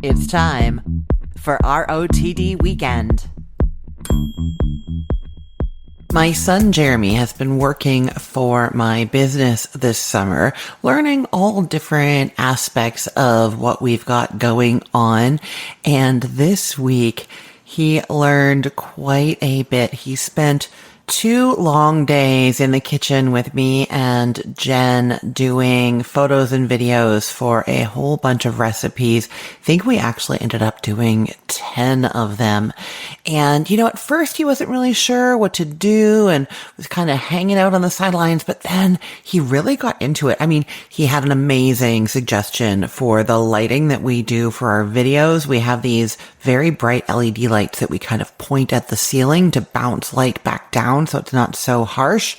It's time for ROTD Weekend. My son Jeremy has been working for my business this summer, learning all different aspects of what we've got going on. And this week, he learned quite a bit. He spent 2 long days in the kitchen with me and Jen doing photos and videos for a whole bunch of recipes. I think we actually ended up doing 10 of them. And, at first he wasn't really sure what to do and was kind of hanging out on the sidelines, but then he really got into it. I mean, he had an amazing suggestion for the lighting that we do for our videos. We have these very bright LED lights that we kind of point at the ceiling to bounce light back down so it's not so harsh.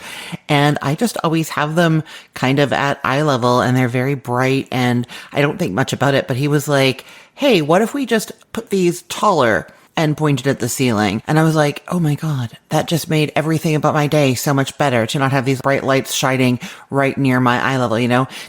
And I just always have them kind of at eye level and they're very bright and I don't think much about it. But he was like, hey, what if we just put these taller and pointed at the ceiling? And I was like, oh my God, that just made everything about my day so much better to not have these bright lights shining right near my eye level,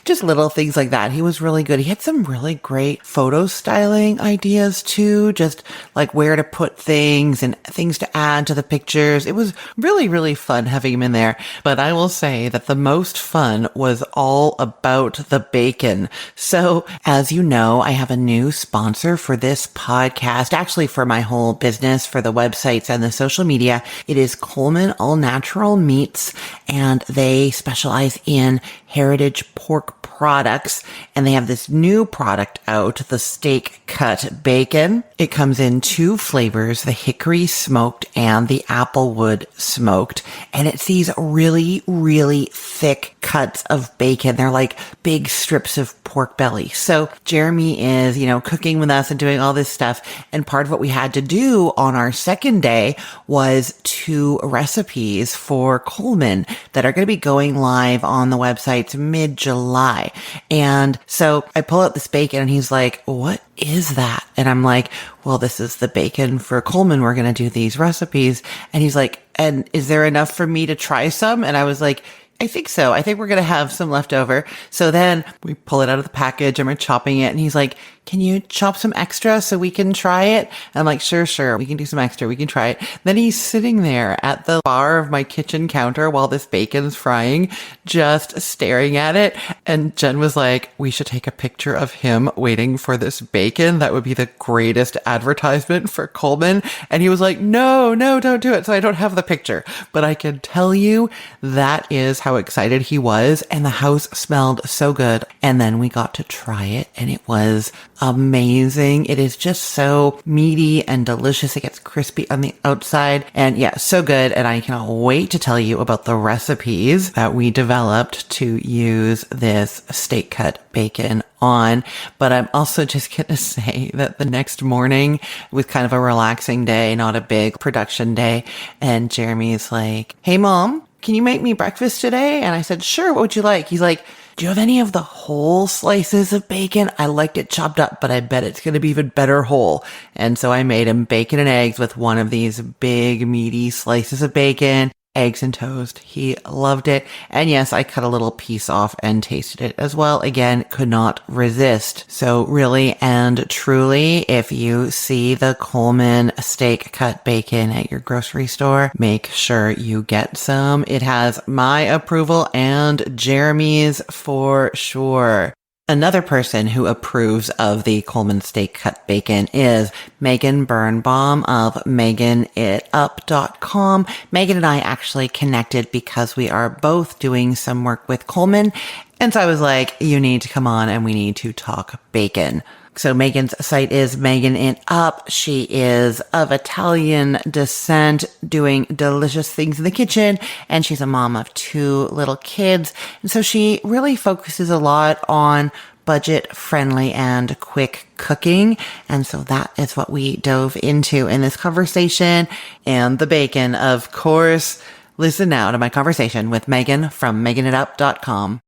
just little things like that. He was really good. He had some really great photo styling ideas too, just like where to put things and things to add to the pictures. It was really, really fun having him in there. But I will say that the most fun was all about the bacon. So as you know, I have a new sponsor for this podcast, actually for my whole business, for the websites and the social media. It is Coleman All Natural Meats, and they specialize in heritage pork products. And they have this new product out, the steak cut bacon. It comes in 2 flavors, the hickory smoked and the applewood smoked. And it's these really, really thick cuts of bacon. They're like big strips of pork belly. So Jeremy is, cooking with us and doing all this stuff. And part of what we had to do on our second day was 2 recipes for Coleman that are going to be going live on the websites mid-July. And so I pull out this bacon and he's like, what is that? And I'm like, well, this is the bacon for Coleman. We're going to do these recipes. And he's like, and is there enough for me to try some? And I was like, I think so. I think we're going to have some left over. So then we pull it out of the package and we're chopping it. And he's like, can you chop some extra so we can try it? And I'm like, sure. We can do some extra. We can try it. Then he's sitting there at the bar of my kitchen counter while this bacon's frying, just staring at it. And Jen was like, we should take a picture of him waiting for this bacon. That would be the greatest advertisement for Coleman. And he was like, no, don't do it. So I don't have the picture, but I can tell you that is how excited he was. And the house smelled so good. And then we got to try it and it was amazing. It is just so meaty and delicious. It gets crispy on the outside and so good. And I cannot wait to tell you about the recipes that we developed to use this steak cut bacon on. But I'm also just going to say that the next morning was kind of a relaxing day, not a big production day. And Jeremy's like, hey mom, can you make me breakfast today? And I said, sure. What would you like? He's like, do you have any of the whole slices of bacon? I liked it chopped up, but I bet it's going to be even better whole. And so I made him bacon and eggs with one of these big meaty slices of bacon, eggs and toast. He loved it. And yes, I cut a little piece off and tasted it as well. Again, could not resist. So really and truly, if you see the Coleman steak cut bacon at your grocery store, make sure you get some. It has my approval and Jeremy's for sure. Another person who approves of the Coleman steak cut bacon is Meghan Birnbaum of MeghanItUp.com. Meghan and I actually connected because we are both doing some work with Coleman. And so I was like, you need to come on and we need to talk bacon. So Meghan's site is Meghan It Up. She is of Italian descent, doing delicious things in the kitchen, and she's a mom of 2 little kids. And so she really focuses a lot on budget friendly and quick cooking. And so that is what we dove into in this conversation. And the bacon, of course. Listen now to my conversation with Meghan from MeghanItUp.com.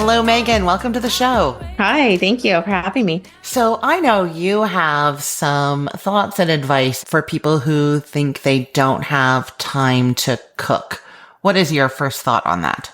Hello, Megan. Welcome to the show. Hi, thank you for having me. So I know you have some thoughts and advice for people who think they don't have time to cook. What is your first thought on that?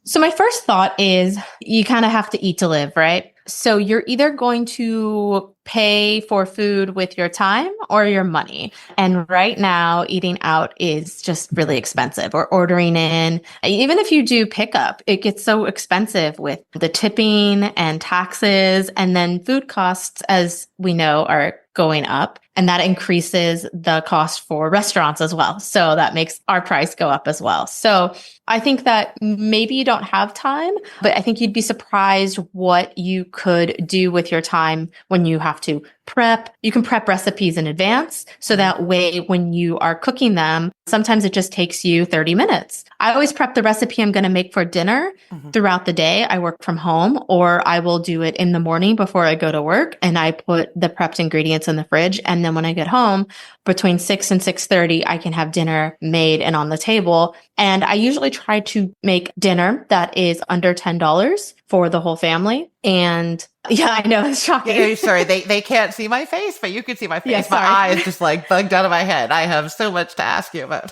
So, my first thought is you kind of have to eat to live, right? So, you're either going to pay for food with your time or your money. And right now, eating out is just really expensive, or ordering in. Even if you do pickup, it gets so expensive with the tipping and taxes. And then food costs, as we know, are going up. And that increases the cost for restaurants as well. So that makes our price go up as well. So I think that maybe you don't have time, but I think you'd be surprised what you could do with your time when you have to prep. You can prep recipes in advance. So that way, when you are cooking them, sometimes it just takes you 30 minutes. I always prep the recipe I'm going to make for dinner throughout the day. I work from home, or I will do it in the morning before I go to work. And I put the prepped ingredients in the fridge. And then when I get home, between 6 and 6:30, I can have dinner made and on the table. And I usually try to make dinner that is under $10 for the whole family. And yeah, I know it's shocking. Yeah, sorry, they can't see my face, but you can see my face. Yeah, my sorry. eyes just like bugged out of my head. I have so much to ask you about.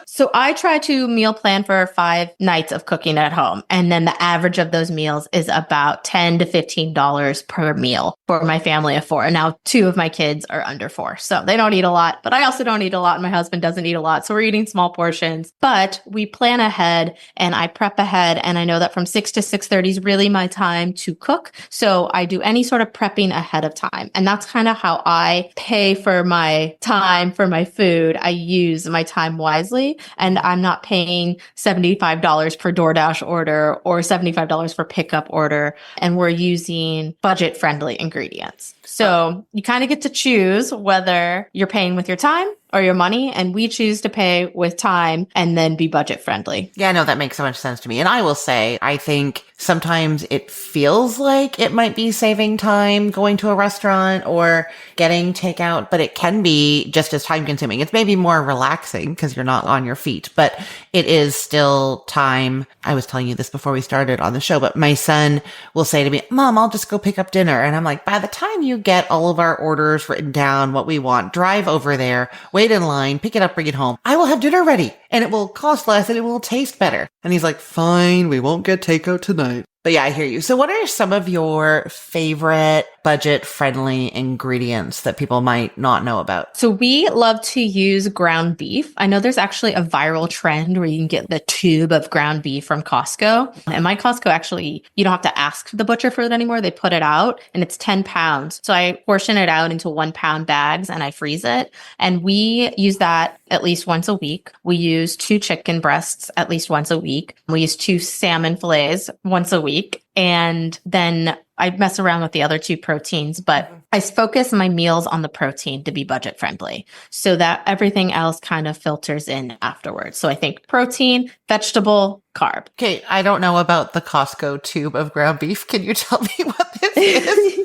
So I try to meal plan for 5 nights of cooking at home. And then the average of those meals is about $10 to $15 per meal for my family of 4. And now 2 of my kids are under 4. So they don't eat a lot, but I also don't eat a lot. And my husband doesn't eat a lot. So we're eating small portions, but we plan ahead and I prep ahead. And I know that from 6 to 6:30 is really my time to cook. So I do any sort of prepping ahead of time. And that's kind of how I pay for my time for my food. I use my time wisely. And I'm not paying $75 per DoorDash order or $75 for pickup order. And we're using budget friendly ingredients. So you kind of get to choose whether you're paying with your time or your money. And we choose to pay with time and then be budget friendly. Yeah, no, that makes so much sense to me. And I will say, I think sometimes it feels like it might be saving time going to a restaurant or getting takeout, but it can be just as time consuming. It's maybe more relaxing because you're not on your feet, but it is still time. I was telling you this before we started on the show, but my son will say to me, Mom, I'll just go pick up dinner. And I'm like, by the time you get all of our orders written down, what we want, drive over there, wait in line, pick it up, bring it home. I will have dinner ready and it will cost less and it will taste better. And he's like, fine, we won't get takeout tonight. But yeah, I hear you. So what are some of your favorite budget-friendly ingredients that people might not know about? So we love to use ground beef. I know there's actually a viral trend where you can get the tube of ground beef from Costco. And my Costco actually, you don't have to ask the butcher for it anymore. They put it out and it's 10 pounds. So I portion it out into 1-pound bags and I freeze it. And we use that at least once a week. We use 2 chicken breasts at least once a week. We use 2 salmon fillets once a week. And then I mess around with the other 2 proteins, but I focus my meals on the protein to be budget friendly so that everything else kind of filters in afterwards. So I think protein, vegetable, carb. Okay, I don't know about the Costco tube of ground beef. Can you tell me what this is?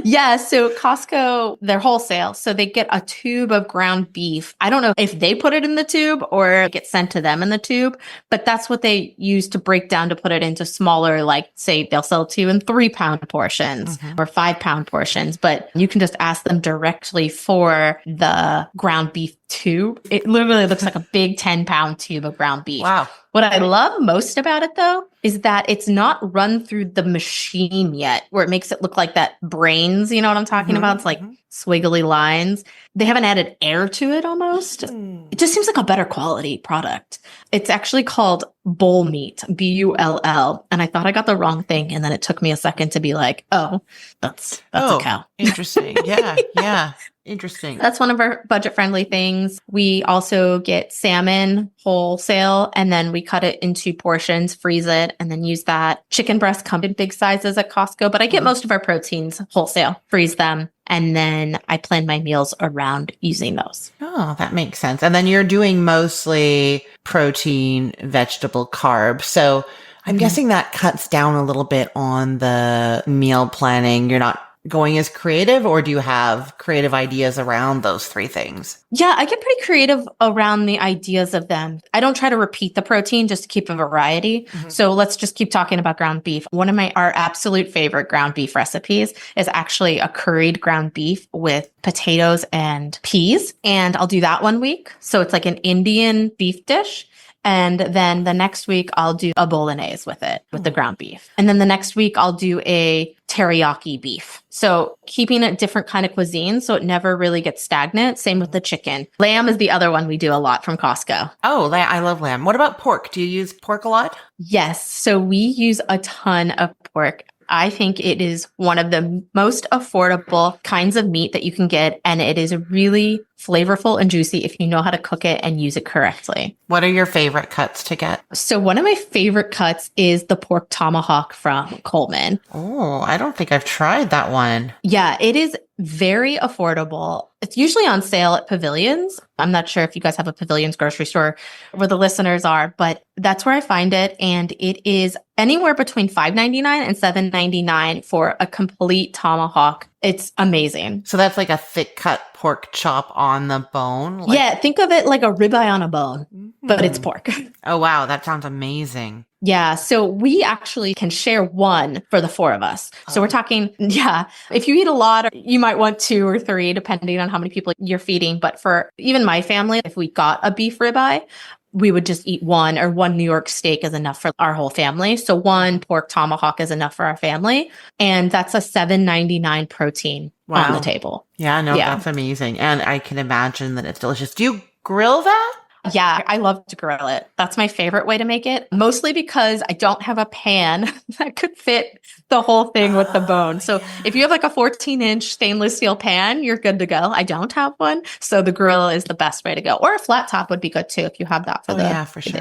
Yeah, so Costco, they're wholesale. So they get a tube of ground beef. I don't know if they put it in the tube or it gets sent to them in the tube, but that's what they use to break down to put it into smaller, like say they'll sell to you in 3-pound portions or 5-pound portions, but you can just ask them directly for the ground beef tube. It literally looks like a big 10-pound tube of ground beef. Wow. What I love most about it, though, is that it's not run through the machine yet, where it makes it look like that brains. You know what I'm talking about? It's like squiggly lines. They haven't added air to it almost. It just seems like a better quality product. It's actually called bull meat, Bull. And I thought I got the wrong thing. And then it took me a second to be like, oh, that's a cow. Interesting. Yeah. Interesting. That's one of our budget-friendly things. We also get salmon wholesale, and then we cut it into portions, freeze it, and then use that. Chicken breasts come in big sizes at Costco, but I get most of our proteins wholesale, freeze them, and then I plan my meals around using those. Oh, that makes sense. And then you're doing mostly protein, vegetable, carb. So I'm guessing that cuts down a little bit on the meal planning. You're not going as creative, or do you have creative ideas around those three things? Yeah, I get pretty creative around the ideas of them. I don't try to repeat the protein just to keep a variety. So let's just keep talking about ground beef. One of our absolute favorite ground beef recipes is actually a curried ground beef with potatoes and peas. And I'll do that one week. So it's like an Indian beef dish. And then the next week I'll do a bolognese with it, with the ground beef. And then the next week I'll do a teriyaki beef. So keeping it different kind of cuisine so it never really gets stagnant. Same with the chicken. Lamb is the other one we do a lot from Costco. Oh, I love lamb. What about pork? Do you use pork a lot? Yes. So we use a ton of pork. I think it is one of the most affordable kinds of meat that you can get. And it is really flavorful and juicy if you know how to cook it and use it correctly. What are your favorite cuts to get? So one of my favorite cuts is the pork tomahawk from Coleman. Oh, I don't think I've tried that one. Yeah, it is very affordable. It's usually on sale at Pavilions. I'm not sure if you guys have a Pavilions grocery store where the listeners are, but that's where I find it. And it is anywhere between $5.99 and $7.99 for a complete tomahawk. It's amazing. So that's like a thick cut pork chop on the bone? Yeah, think of it like a ribeye on a bone, but it's pork. Oh, wow. That sounds amazing. Yeah. So we actually can share one for the four of us. So we're talking, if you eat a lot, you might want two or three, depending on how many people you're feeding. But for even my family, if we got a beef ribeye, we would just eat one, or one New York steak is enough for our whole family. So one pork tomahawk is enough for our family. And that's a $7.99 protein on the table. Yeah, no, that's amazing. And I can imagine that it's delicious. Do you grill that? Yeah, I love to grill it. That's my favorite way to make it, mostly because I don't have a pan that could fit the whole thing with the bone. So if you have like a 14-inch stainless steel pan, you're good to go. I don't have one. So the grill is the best way to go. Or a flat top would be good too if you have that for for the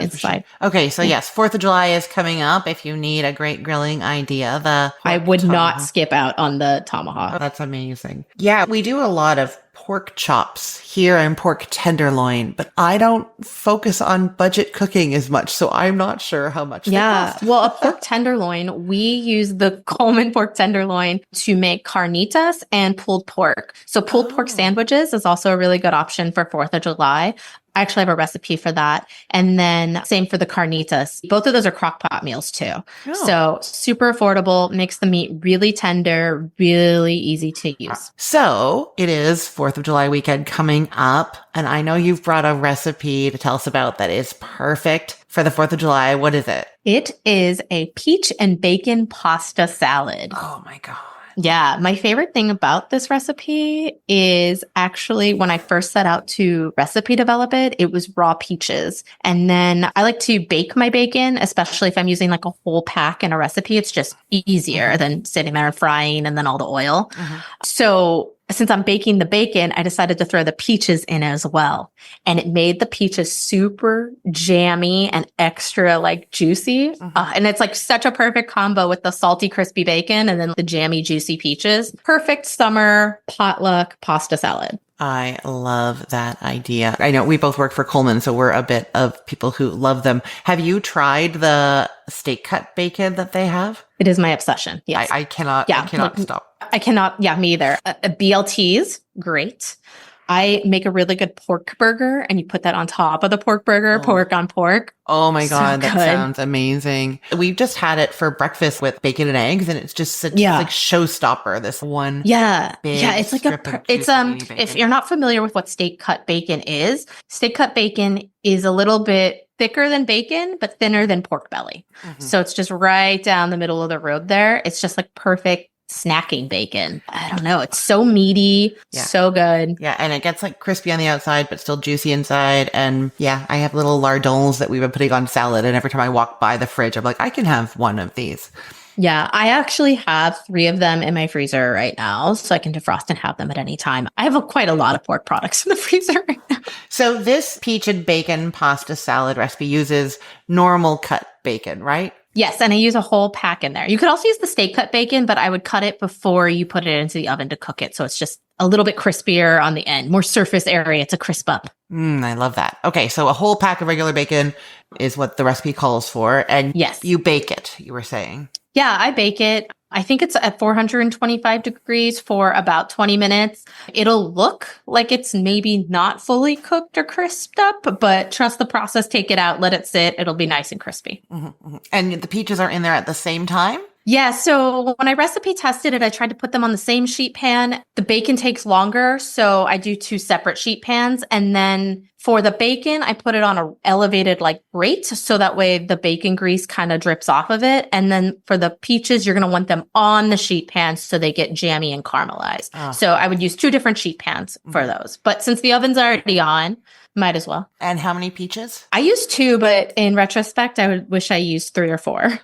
inside. For sure. Okay, so yes, 4th of July is coming up. If you need a great grilling idea, I would not skip out on the tomahawk. Oh, that's amazing. Yeah, we do a lot of pork chops here and pork tenderloin, but I don't focus on budget cooking as much, so I'm not sure how much they cost. Well, a pork tenderloin, we use the Coleman pork tenderloin to make carnitas and pulled pork. So pulled pork sandwiches is also a really good option for 4th of July. I actually have a recipe for that. And then same for the carnitas. Both of those are crock pot meals too. So super affordable, makes the meat really tender, really easy to use. So it is 4th of July weekend coming up. And I know you've brought a recipe to tell us about that is perfect for the 4th of July. What is it? It is a peach and bacon pasta salad. Oh my God. Yeah, my favorite thing about this recipe is actually when I first set out to recipe develop it, it was raw peaches. And then I like to bake my bacon, especially if I'm using like a whole pack in a recipe. It's just easier than sitting there and frying and then all the oil. So since I'm baking the bacon, I decided to throw the peaches in as well. And it made the peaches super jammy and extra like juicy. And it's like such a perfect combo with the salty, crispy bacon and then the jammy, juicy peaches. Perfect summer potluck pasta salad. I love that idea. I know we both work for Coleman, so we're a bit of people who love them. Have you tried the steak cut bacon that they have? It is my obsession. Yes. I cannot stop. I cannot. Yeah, me either. BLTs, great. I make a really good pork burger and you put that on top of the pork burger, pork on pork. Oh my God, So that good. sounds amazing. We've just had it for breakfast with bacon and eggs, and it's just such like showstopper. This one. It's like it's bacon. if you're not familiar with what steak cut bacon is, steak cut bacon is a little bit thicker than bacon, but thinner than pork belly. So it's just right down the middle of the road there. It's just like perfect snacking bacon. I don't know. It's so meaty, so good. Yeah, and it gets like crispy on the outside, but still juicy inside. And yeah, I have little lardons that we've been putting on salad. And every time I walk by the fridge, I'm like, I can have one of these. Yeah, I actually have 3 of them in my freezer right now, so I can defrost and have them at any time. I have quite a lot of pork products in the freezer right now. So this peach and bacon pasta salad recipe uses normal cut bacon, right? Yes, and I use a whole pack in there. You could also use the steak cut bacon, but I would cut it before you put it into the oven to cook it. So it's just a little bit crispier on the end, more surface area to crisp up. I love that. Okay, so a whole pack of regular bacon is what the recipe calls for. And yes, you bake it, you were saying. Yeah, I bake it. I think it's at 425 degrees for about 20 minutes. It'll look like it's maybe not fully cooked or crisped up, but trust the process, take it out, let it sit. It'll be nice and crispy. And the peaches are in there at the same time? Yeah, so when I recipe tested it, I tried to put them on the same sheet pan. The bacon takes longer, so I do 2 separate sheet pans. And then for the bacon, I put it on a elevated like grate, so that way the bacon grease kind of drips off of it. And then for the peaches, you're going to want them on the sheet pan so they get jammy and caramelized. Oh. So I would use 2 different sheet pans for those. But since the oven's already on, might as well. And how many peaches? I used 2, but in retrospect, I would wish I used 3 or 4.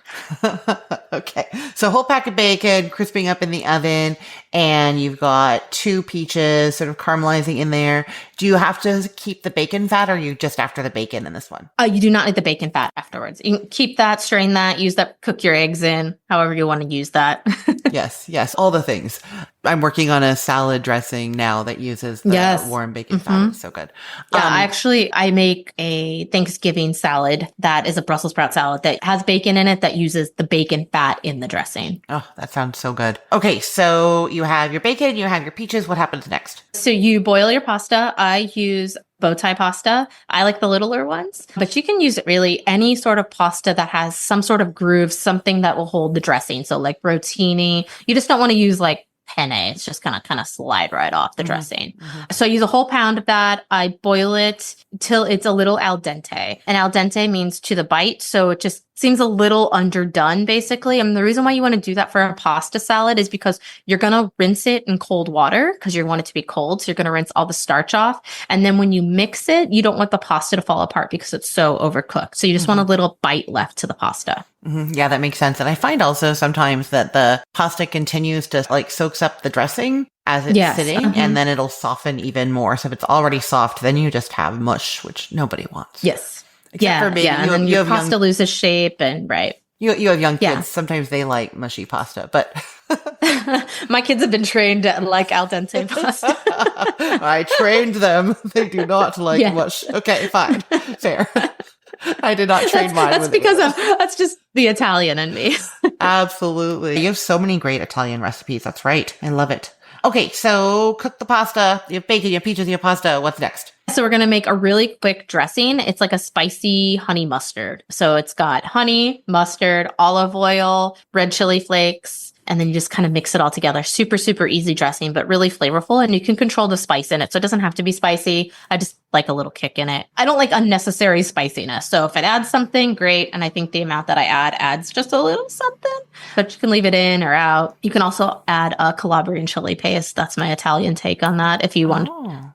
Okay. So whole pack of bacon crisping up in the oven, and you've got 2 peaches sort of caramelizing in there. Do you have to keep the bacon fat, or are you just after the bacon in this one? You do not need the bacon fat afterwards. You can keep that, strain that, use that, cook your eggs in, however you want to use that. Yes, all the things. I'm working on a salad dressing now that uses the warm bacon fat. It's so good. Yeah, I make a Thanksgiving salad that is a Brussels sprout salad that has bacon in it that uses the bacon fat in the dressing. Oh, that sounds so good. Okay, so you have your bacon, you have your peaches. What happens next? So you boil your pasta. I use bow tie pasta. I like the littler ones, but you can use really any sort of pasta that has some sort of groove, something that will hold the dressing. So like rotini. You just don't want to use like penne. It's just gonna kind of slide right off the dressing. So I use a whole pound of that. I boil it till it's a little al dente. And al dente means to the bite. So it just seems a little underdone, basically. And the reason why you want to do that for a pasta salad is because you're going to rinse it in cold water because you want it to be cold. So you're going to rinse all the starch off. And then when you mix it, you don't want the pasta to fall apart because it's so overcooked. So you just want a little bite left to the pasta. Yeah, that makes sense. And I find also sometimes that the pasta continues to like soaks up the dressing as it's sitting, and then it'll soften even more. So if it's already soft, then you just have mush, which nobody wants. Yes. Except for me. And then your pasta loses shape and You have young kids. Sometimes they like mushy pasta, but my kids have been trained to like al dente pasta. I trained them. They do not like mush. Okay, fine. Fair. I did not train mine. That's because that's just the Italian in me. Absolutely. You have so many great Italian recipes. That's right. I love it. Okay, so cook the pasta. You have bacon, you have peaches, you have pasta. What's next? So we're going to make a really quick dressing. It's like a spicy honey mustard. So it's got honey, mustard, olive oil, red chili flakes, and then you just kind of mix it all together. Super, super easy dressing, but really flavorful. And you can control the spice in it. So it doesn't have to be spicy. I just like a little kick in it. I don't like unnecessary spiciness. So if it adds something, great. And I think the amount that I add adds just a little something, but you can leave it in or out. You can also add a Calabrian chili paste. That's my Italian take on that if you want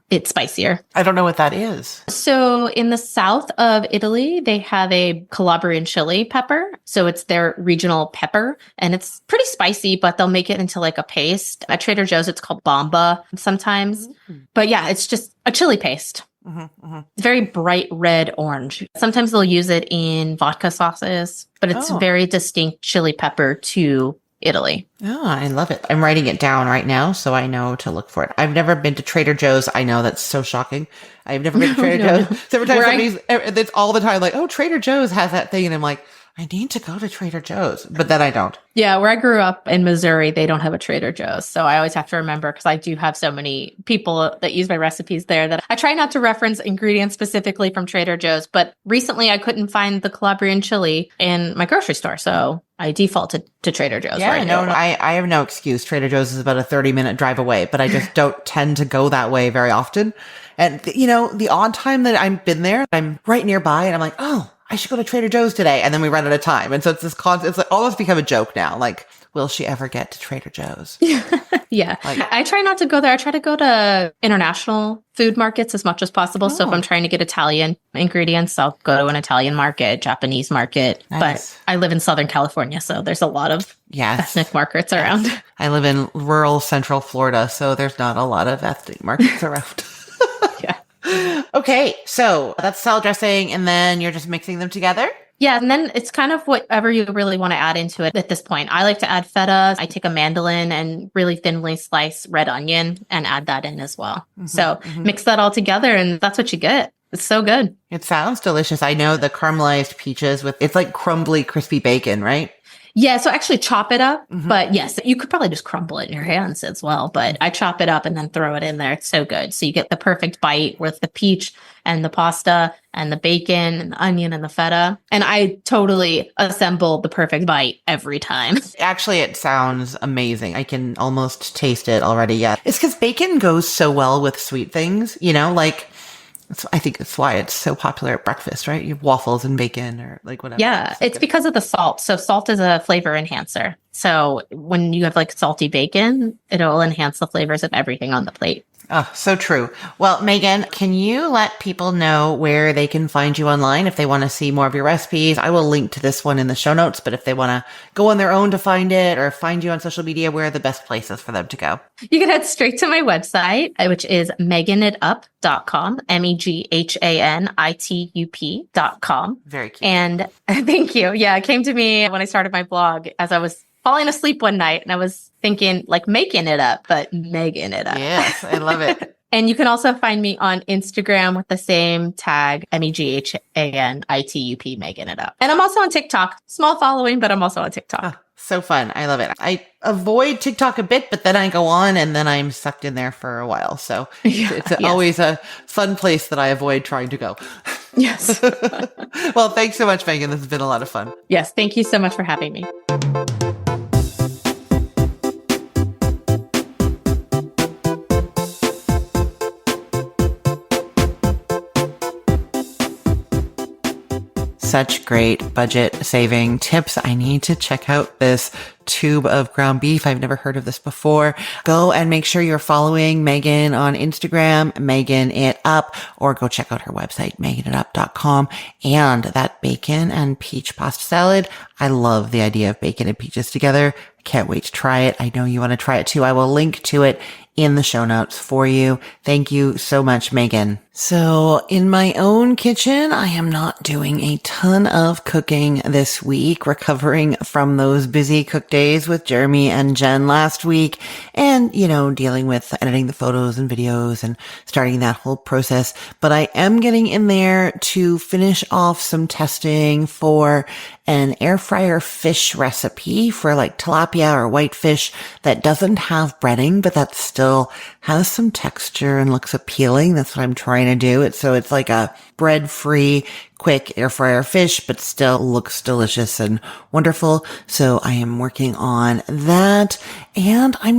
it spicier. I don't know what that is. So in the south of Italy, they have a Calabrian chili pepper. So it's their regional pepper and it's pretty spicy, but they'll make it into like a paste. At Trader Joe's, it's called bomba sometimes. But yeah, it's just a chili paste. It's very bright red orange. Sometimes they'll use it in vodka sauces, but it's very distinct chili pepper to Italy. Oh, I love it. I'm writing it down right now so I know to look for it. I've never been to Trader Joe's. I know that's so shocking. I've never been to Trader Joe's. So every time it's all the time like, oh, Trader Joe's has that thing. And I'm like, I need to go to Trader Joe's, but then I don't. Yeah, where I grew up in Missouri, they don't have a Trader Joe's. So I always have to remember because I do have so many people that use my recipes there that I try not to reference ingredients specifically from Trader Joe's. But recently I couldn't find the Calabrian chili in my grocery store. So I defaulted to Trader Joe's. Yeah, I have no excuse. Trader Joe's is about a 30-minute drive away, but I just don't tend to go that way very often. And, the odd time that I've been there, I'm right nearby and I'm like, oh, I should go to Trader Joe's today. And then we run out of time. And so it's this it's like almost become a joke now. Like, will she ever get to Trader Joe's? Yeah. I try not to go there. I try to go to international food markets as much as possible. So if I'm trying to get Italian ingredients, I'll go to an Italian market, Japanese market. Nice. But I live in Southern California, so there's a lot of ethnic markets around. I live in rural Central Florida, so there's not a lot of ethnic markets around. Okay, so that's salad dressing, and then you're just mixing them together? Yeah, and then it's kind of whatever you really want to add into it at this point. I like to add feta. I take a mandolin and really thinly slice red onion and add that in as well. So mix that all together, and that's what you get. It's so good. It sounds delicious. I know the caramelized peaches it's like crumbly, crispy bacon, right? Yeah, so actually chop it up. But yes, you could probably just crumble it in your hands as well. But I chop it up and then throw it in there. It's so good. So you get the perfect bite with the peach and the pasta and the bacon and the onion and the feta. And I totally assemble the perfect bite every time. Actually, it sounds amazing. I can almost taste it already. Yeah. It's because bacon goes so well with sweet things, I think that's why it's so popular at breakfast, right? You have waffles and bacon or like whatever. Yeah, it's because of the salt. So salt is a flavor enhancer. So when you have like salty bacon, it'll enhance the flavors of everything on the plate. Oh, so true. Well, Meghan, can you let people know where they can find you online if they want to see more of your recipes? I will link to this one in the show notes, but if they want to go on their own to find it or find you on social media, where are the best places for them to go? You can head straight to my website, which is meghanitup.com, MEGHANITUP.com. Very cute. And thank you. Yeah, it came to me when I started my blog as I was falling asleep one night and I was thinking like making it up, but Megan it up. Yes, I love it. And you can also find me on Instagram with the same tag, MEGHANITUP, Megan it up. And I'm also on TikTok. Small following, but I'm also on TikTok. Oh, so fun. I love it. I avoid TikTok a bit, but then I go on and then I'm sucked in there for a while. So it's always a fun place that I avoid trying to go. Yes. Well, thanks so much, Meghan. This has been a lot of fun. Yes. Thank you so much for having me. Such great budget saving tips. I need to check out this tube of ground beef. I've never heard of this before. Go and make sure you're following Meghan on Instagram, Megan It Up, or go check out her website, meganitup.com. And that bacon and peach pasta salad. I love the idea of bacon and peaches together. Can't wait to try it. I know you want to try it too. I will link to it in the show notes for you. Thank you so much, Meghan. So in my own kitchen, I am not doing a ton of cooking this week, recovering from those busy cook days with Jeremy and Jen last week and, dealing with editing the photos and videos and starting that whole process. But I am getting in there to finish off some testing for an air fryer fish recipe for like tilapia or whitefish that doesn't have breading, but that still has some texture and looks appealing. That's what I'm trying to do. It's like a bread-free, quick air fryer fish, but still looks delicious and wonderful. So I am working on that. And I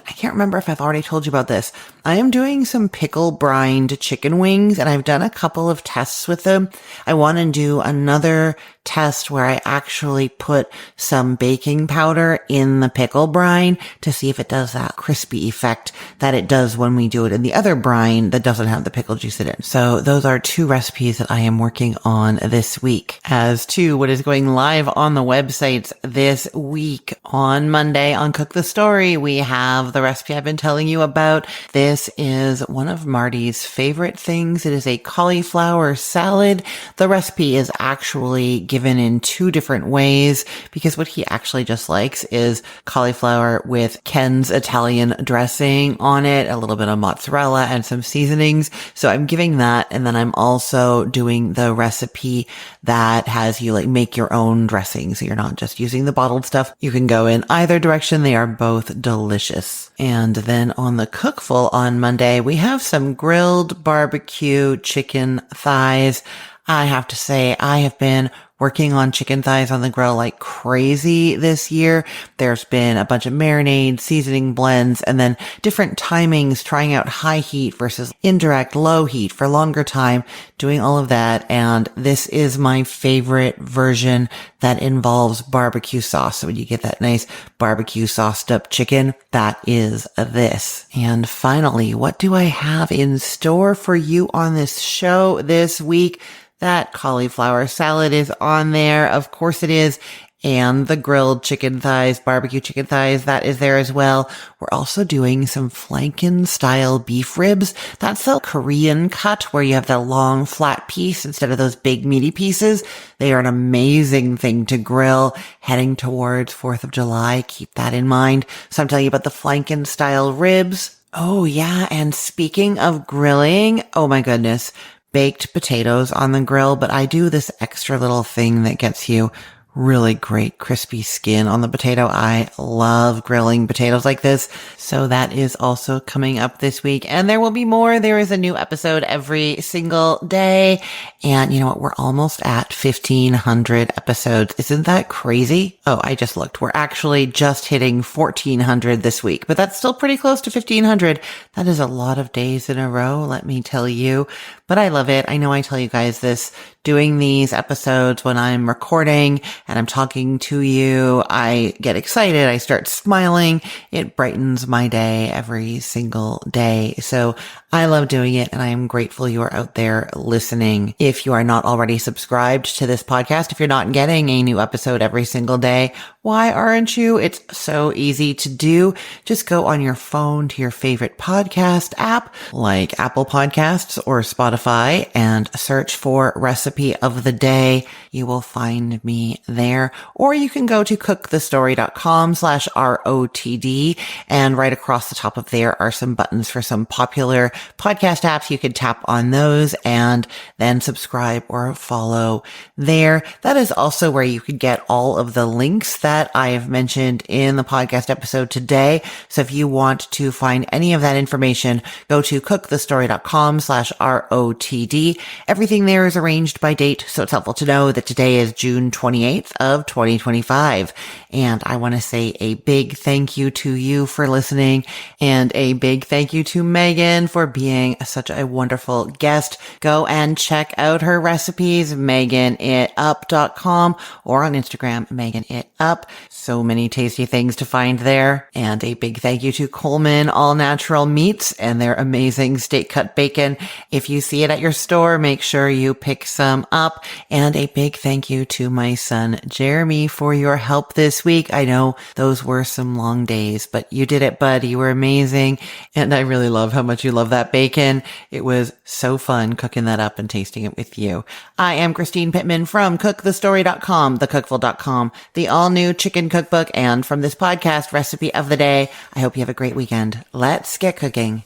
can't remember if I've already told you about this. I am doing some pickle brined chicken wings and I've done a couple of tests with them. I want to do another test where I actually put some baking powder in the pickle brine to see if it does that crispy effect that it does when we do it in the other brine that doesn't have the pickle juice in it. So those are two recipes that I am working on this week. As to what is going live on the websites this week, on Monday on Cook the Story, we have the recipe I've been telling you about. This is one of Marty's favorite things. It is a cauliflower salad. The recipe is actually given in two different ways because what he actually just likes is cauliflower with Ken's Italian dressing on it, a little bit of mozzarella and some seasonings. So I'm giving that. And then I'm also doing the recipe that has you like make your own dressing. So you're not just using the bottled stuff. You can go in either direction. They are both delicious. And then on the Cookful on Monday, we have some grilled barbecue chicken thighs. I have to say, I have been working on chicken thighs on the grill like crazy this year. There's been a bunch of marinades, seasoning blends, and then different timings, trying out high heat versus indirect low heat for longer time, doing all of that. And this is my favorite version that involves barbecue sauce. So when you get that nice barbecue sauced up chicken, that is this. And finally, what do I have in store for you on this show this week? That cauliflower salad is on there. Of course it is. And the grilled chicken thighs, barbecue chicken thighs, that is there as well. We're also doing some flanken style beef ribs. That's the Korean cut where you have the long flat piece instead of those big meaty pieces. They are an amazing thing to grill heading towards 4th of July. Keep that in mind. So I'm telling you about the flanken style ribs. Oh yeah. And speaking of grilling, oh my goodness. Baked potatoes on the grill, but I do this extra little thing that gets you really great crispy skin on the potato. I love grilling potatoes like this. So that is also coming up this week. And there will be more. There is a new episode every single day. And you know what? We're almost at 1,500 episodes. Isn't that crazy? Oh, I just looked. We're actually just hitting 1,400 this week, but that's still pretty close to 1,500. That is a lot of days in a row, let me tell you. But I love it. I know I tell you guys this, doing these episodes when I'm recording and I'm talking to you, I get excited. I start smiling. It brightens my day every single day. So I love doing it, and I am grateful you are out there listening. If you are not already subscribed to this podcast, if you're not getting a new episode every single day, why aren't you? It's so easy to do. Just go on your phone to your favorite podcast app like Apple Podcasts or Spotify and search for Recipe of the Day. You will find me there. Or you can go to cookthestory.com/ROTD, and right across the top of there are some buttons for some popular podcast apps. You could tap on those and then subscribe or follow there. That is also where you could get all of the links that I have mentioned in the podcast episode today. So if you want to find any of that information, go to cookthestory.com/ROTD. Everything there is arranged by date, so it's helpful to know that today is June 28th of 2025. And I want to say a big thank you to you for listening, and a big thank you to Meghan for being such a wonderful guest. Go and check out her recipes, meganitup.com, or on Instagram, meganitup. So many tasty things to find there. And a big thank you to Coleman All Natural Meats and their amazing steak cut bacon. If you see it at your store, make sure you pick some up. And a big thank you to my son, Jeremy, for your help this week. I know those were some long days, but you did it, bud. You were amazing. And I really love how much you love that bacon. It was so fun cooking that up and tasting it with you. I am Christine Pittman from cookthestory.com, thecookful.com, the all-new chicken cookbook, and from this podcast, Recipe of the Day. I hope you have a great weekend. Let's get cooking.